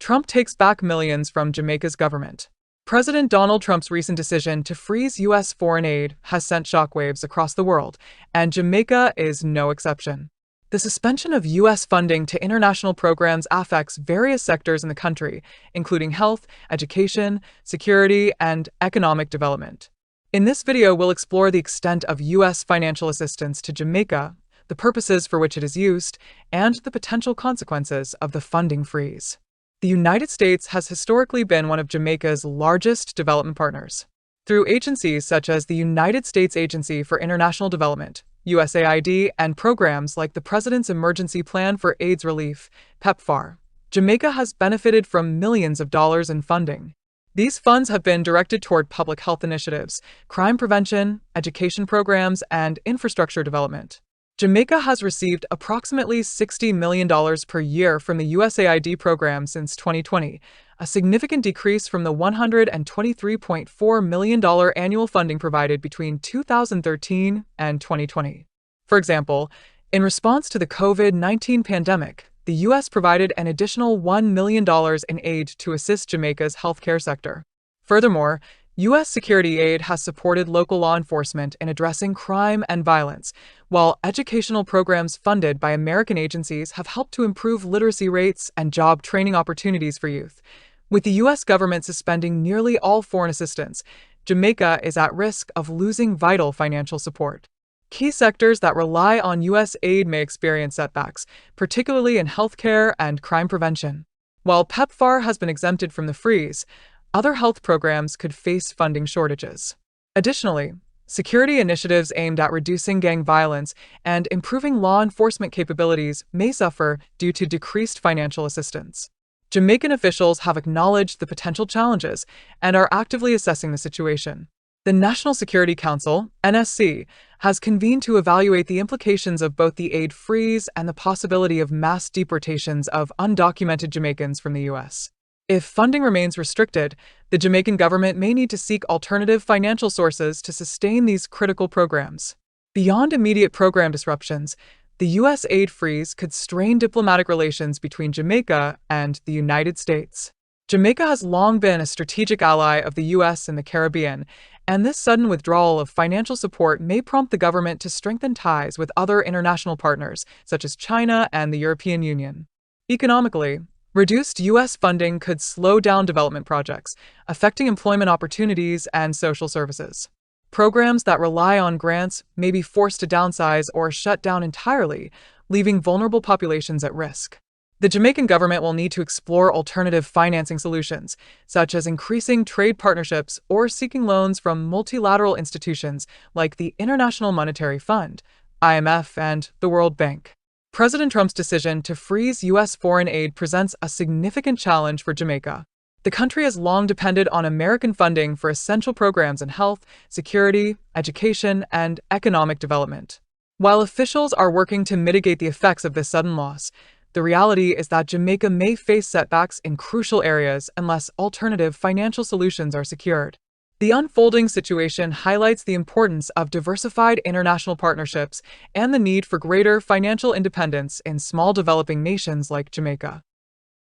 Trump takes back millions from Jamaica's government. President Donald Trump's recent decision to freeze U.S. foreign aid has sent shockwaves across the world, and Jamaica is no exception. The suspension of U.S. funding to international programs affects various sectors in the country, including health, education, security, and economic development. In this video, we'll explore the extent of U.S. financial assistance to Jamaica, the purposes for which it is used, and the potential consequences of the funding freeze. The United States has historically been one of Jamaica's largest development partners. Through agencies such as the United States Agency for International Development, USAID, and programs like the President's Emergency Plan for AIDS Relief, PEPFAR, Jamaica has benefited from millions of dollars in funding. These funds have been directed toward public health initiatives, crime prevention, education programs, and infrastructure development. Jamaica has received approximately $60 million per year from the USAID program since 2020, a significant decrease from the $123.4 million annual funding provided between 2013 and 2020. For example, in response to the COVID-19 pandemic, the U.S. provided an additional $1 million in aid to assist Jamaica's healthcare sector. Furthermore, U.S. security aid has supported local law enforcement in addressing crime and violence, while educational programs funded by American agencies have helped to improve literacy rates and job training opportunities for youth. With the U.S. government suspending nearly all foreign assistance, Jamaica is at risk of losing vital financial support. Key sectors that rely on U.S. aid may experience setbacks, particularly in healthcare and crime prevention. While PEPFAR has been exempted from the freeze, other health programs could face funding shortages. Additionally, security initiatives aimed at reducing gang violence and improving law enforcement capabilities may suffer due to decreased financial assistance. Jamaican officials have acknowledged the potential challenges and are actively assessing the situation. The National Security Council, NSC, has convened to evaluate the implications of both the aid freeze and the possibility of mass deportations of undocumented Jamaicans from the U.S. If funding remains restricted, the Jamaican government may need to seek alternative financial sources to sustain these critical programs. Beyond immediate program disruptions, the U.S. aid freeze could strain diplomatic relations between Jamaica and the United States. Jamaica has long been a strategic ally of the U.S. in the Caribbean, and this sudden withdrawal of financial support may prompt the government to strengthen ties with other international partners, such as China and the European Union. Economically, reduced U.S. funding could slow down development projects, affecting employment opportunities and social services. Programs that rely on grants may be forced to downsize or shut down entirely, leaving vulnerable populations at risk. The Jamaican government will need to explore alternative financing solutions, such as increasing trade partnerships or seeking loans from multilateral institutions like the International Monetary Fund, IMF, and the World Bank. President Trump's decision to freeze U.S. foreign aid presents a significant challenge for Jamaica. The country has long depended on American funding for essential programs in health, security, education, and economic development. While officials are working to mitigate the effects of this sudden loss, the reality is that Jamaica may face setbacks in crucial areas unless alternative financial solutions are secured. The unfolding situation highlights the importance of diversified international partnerships and the need for greater financial independence in small developing nations like Jamaica.